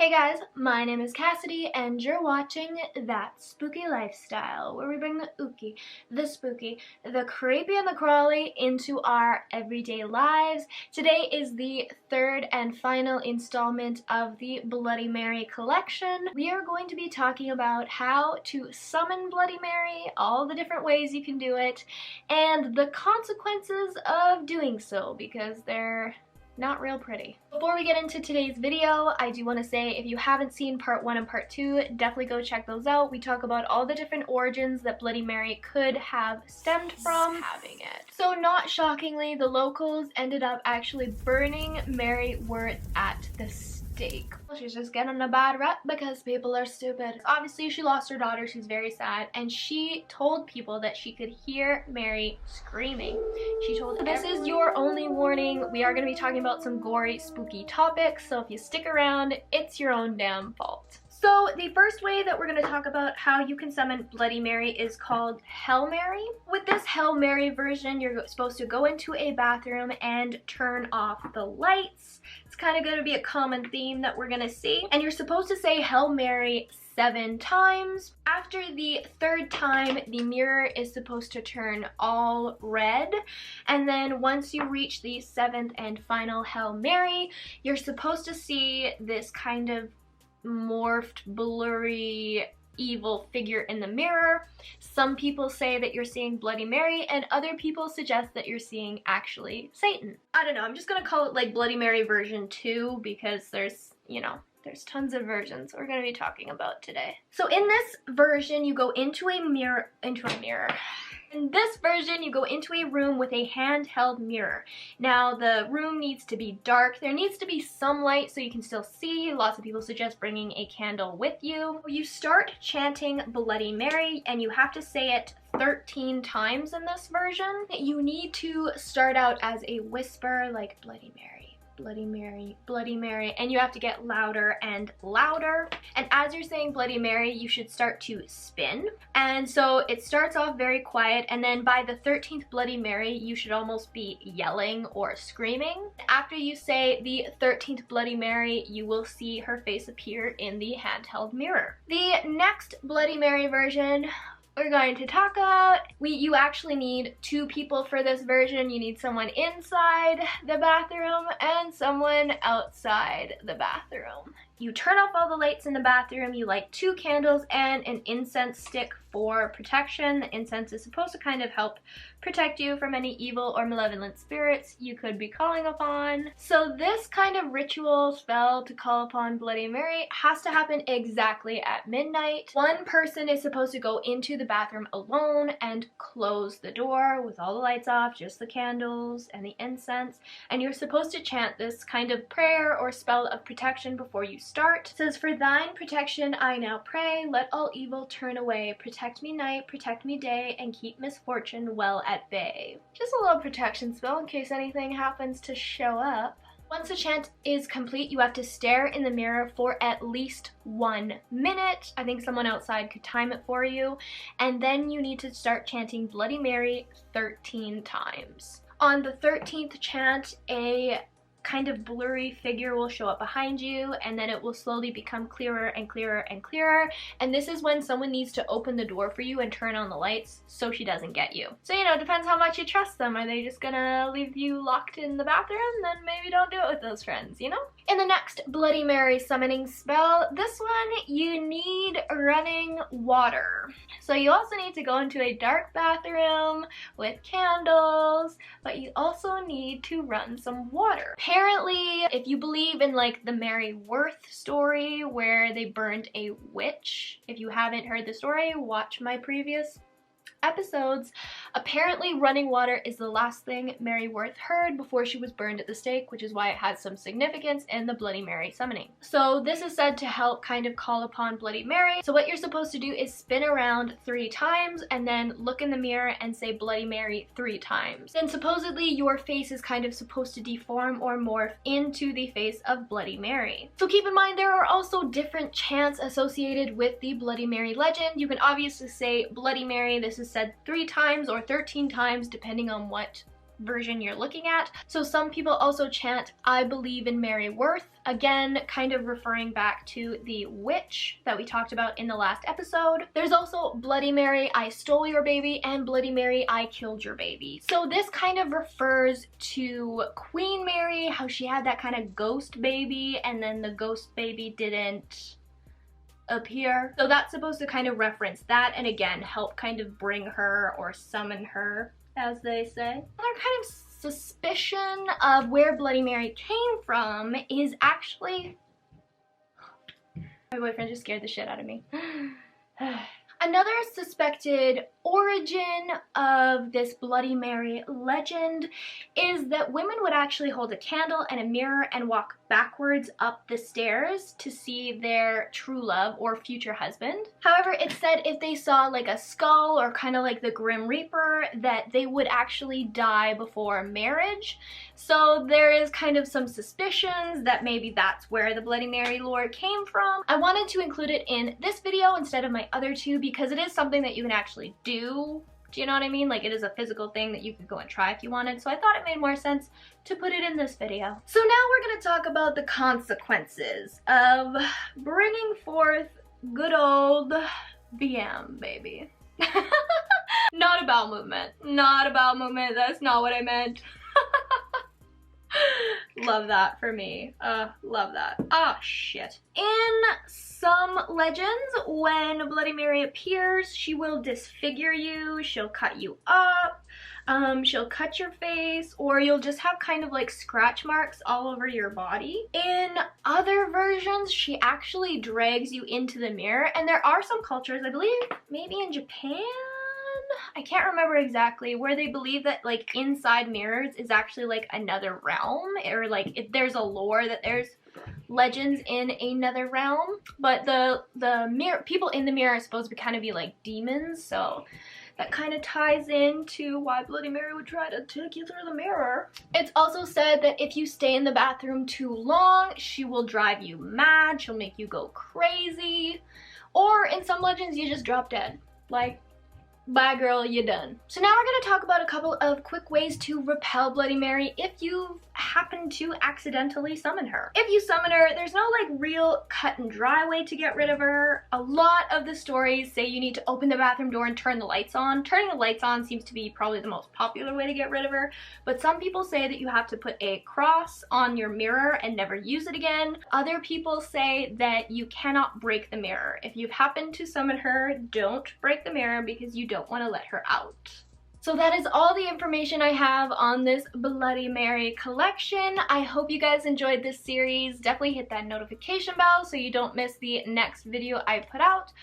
Hey guys, my name is Cassidy and you're watching That Spooky Lifestyle, where we bring the ooky, the spooky, the creepy and the crawly into our everyday lives. Today is the third and final installment of the Bloody Mary collection. We are going to be talking about how to summon Bloody Mary, all the different ways you can do it, and the consequences of doing so, because they're not real pretty. Before we get into today's video, I do want to say if you haven't seen part 1 and part 2, definitely go check those out. We talk about all the different origins that Bloody Mary could have stemmed from having it. So not shockingly, the locals ended up actually burning Mary Worth at the stake. She's just getting a bad rep because people are stupid. Obviously she lost her daughter, she's very sad, and she told people that she could hear Mary screaming. She told this is your only warning. We are going to be talking about some gory, spooky topics, so if you stick around, it's your own damn fault. So the first way that we're going to talk about how you can summon Bloody Mary is called Hail Mary. With this Hail Mary version, you're supposed to go into a bathroom and turn off the lights. It's kind of going to be a common theme that we're going to see. And you're supposed to say Hail Mary 7 times. After the 3rd time, the mirror is supposed to turn all red. And then once you reach the 7th and final Hail Mary, you're supposed to see this kind of morphed, blurry, evil figure in the mirror. Some people say that you're seeing Bloody Mary, and other people suggest that you're seeing actually Satan. I don't know, I'm just gonna call it like Bloody Mary version 2 because there's, there's tons of versions we're going to be talking about today. So in this version, you go into a mirror. In this version, you go into a room with a handheld mirror. Now, the room needs to be dark. There needs to be some light so you can still see. Lots of people suggest bringing a candle with you. You start chanting Bloody Mary, and you have to say it 13 times in this version. You need to start out as a whisper, like Bloody Mary, Bloody Mary, Bloody Mary, and you have to get louder and louder. And as you're saying Bloody Mary, you should start to spin. And so it starts off very quiet, and then by the 13th Bloody Mary, you should almost be yelling or screaming. After you say the 13th Bloody Mary, you will see her face appear in the handheld mirror. The next Bloody Mary version we're going to talk about, you actually need 2 people for this version. You need someone inside the bathroom and someone outside the bathroom. You turn off all the lights in the bathroom, you light 2 candles and an incense stick for protection. The incense is supposed to kind of help protect you from any evil or malevolent spirits you could be calling upon. So this kind of ritual spell to call upon Bloody Mary has to happen exactly at midnight. One person is supposed to go into the bathroom alone and close the door with all the lights off, just the candles and the incense, and you're supposed to chant this kind of prayer or spell of protection before you start. It says, "For thine protection I now pray, let all evil turn away, protect me night, protect me day, and keep misfortune well at bay." Just a little protection spell in case anything happens to show up. Once the chant is complete, you have to stare in the mirror for at least 1 minute. I think someone outside could time it for you. And then you need to start chanting Bloody Mary 13 times. On the 13th chant, a kind of blurry figure will show up behind you, and then it will slowly become clearer and clearer and clearer. And this is when someone needs to open the door for you and turn on the lights so she doesn't get you. So, it depends how much you trust them. Are they just gonna leave you locked in the bathroom? Then maybe don't do it with those friends, In the next Bloody Mary summoning spell, this one, you need running water. So you also need to go into a dark bathroom with candles, but you also need to run some water. Apparently, if you believe in like the Mary Worth story where they burned a witch, if you haven't heard the story, watch my previous episodes. Apparently running water is the last thing Mary Worth heard before she was burned at the stake, which is why it has some significance in the Bloody Mary summoning. So this is said to help kind of call upon Bloody Mary. So what you're supposed to do is spin around 3 times and then look in the mirror and say Bloody Mary 3 times. Then supposedly your face is kind of supposed to deform or morph into the face of Bloody Mary. So keep in mind there are also different chants associated with the Bloody Mary legend. You can obviously say Bloody Mary, this is said 3 times or 13 times depending on what version you're looking at. So some people also chant, "I believe in Mary Worth," again, kind of referring back to the witch that we talked about in the last episode. There's also "Bloody Mary, I stole your baby," and "Bloody Mary, I killed your baby." So this kind of refers to Queen Mary, how she had that kind of ghost baby, and then the ghost baby didn't appear. So that's supposed to kind of reference that, and again, help kind of bring her or summon her, as they say. Another kind of suspicion of where Bloody Mary came from is actually... My boyfriend just scared the shit out of me. Another suspected origin of this Bloody Mary legend is that women would actually hold a candle and a mirror and walk backwards up the stairs to see their true love or future husband. However, it's said if they saw like a skull or kind of like the Grim Reaper, that they would actually die before marriage. So there is kind of some suspicions that maybe that's where the Bloody Mary lore came from. I wanted to include it in this video instead of my other two because it is something that you can actually do. Do you know what I mean? Like, it is a physical thing that you could go and try if you wanted, so I thought it made more sense to put it in this video. So now we're going to talk about the consequences of bringing forth good old BM, baby. Not a bowel movement. Not a bowel movement. That's not what I meant. Love that for me. Love that. Ah, shit. In some legends, when Bloody Mary appears, she will disfigure you, she'll cut you up, she'll cut your face, or you'll just have kind of like scratch marks all over your body. In other versions, she actually drags you into the mirror, and there are some cultures, I believe maybe in Japan, I can't remember exactly, where they believe that like inside mirrors is actually like another realm, or like if there's a lore that there's legends in another realm. But the mirror people in the mirror are supposed to kind of be like demons, so that kind of ties into why Bloody Mary would try to take you through the mirror. It's also said that if you stay in the bathroom too long, she will drive you mad, she'll make you go crazy, or in some legends you just drop dead. Like, bye girl, you done. So now we're going to talk about a couple of quick ways to repel Bloody Mary if you happen to accidentally summon her. If you summon her, there's no like real cut and dry way to get rid of her. A lot of the stories say you need to open the bathroom door and turn the lights on. Turning the lights on seems to be probably the most popular way to get rid of her, but some people say that you have to put a cross on your mirror and never use it again. Other people say that you cannot break the mirror. If you've happened to summon her, don't break the mirror because you don't want to let her out. So that is all the information I have on this Bloody Mary collection. I hope you guys enjoyed this series. Definitely hit that notification bell so you don't miss the next video I put out.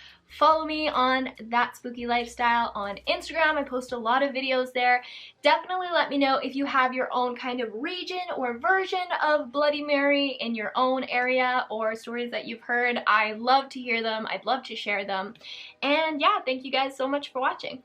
Follow me on That Spooky Lifestyle on Instagram. I post a lot of videos there. Definitely let me know if you have your own kind of region or version of Bloody Mary in your own area, or stories that you've heard. I love to hear them. I'd love to share them. And yeah, thank you guys so much for watching.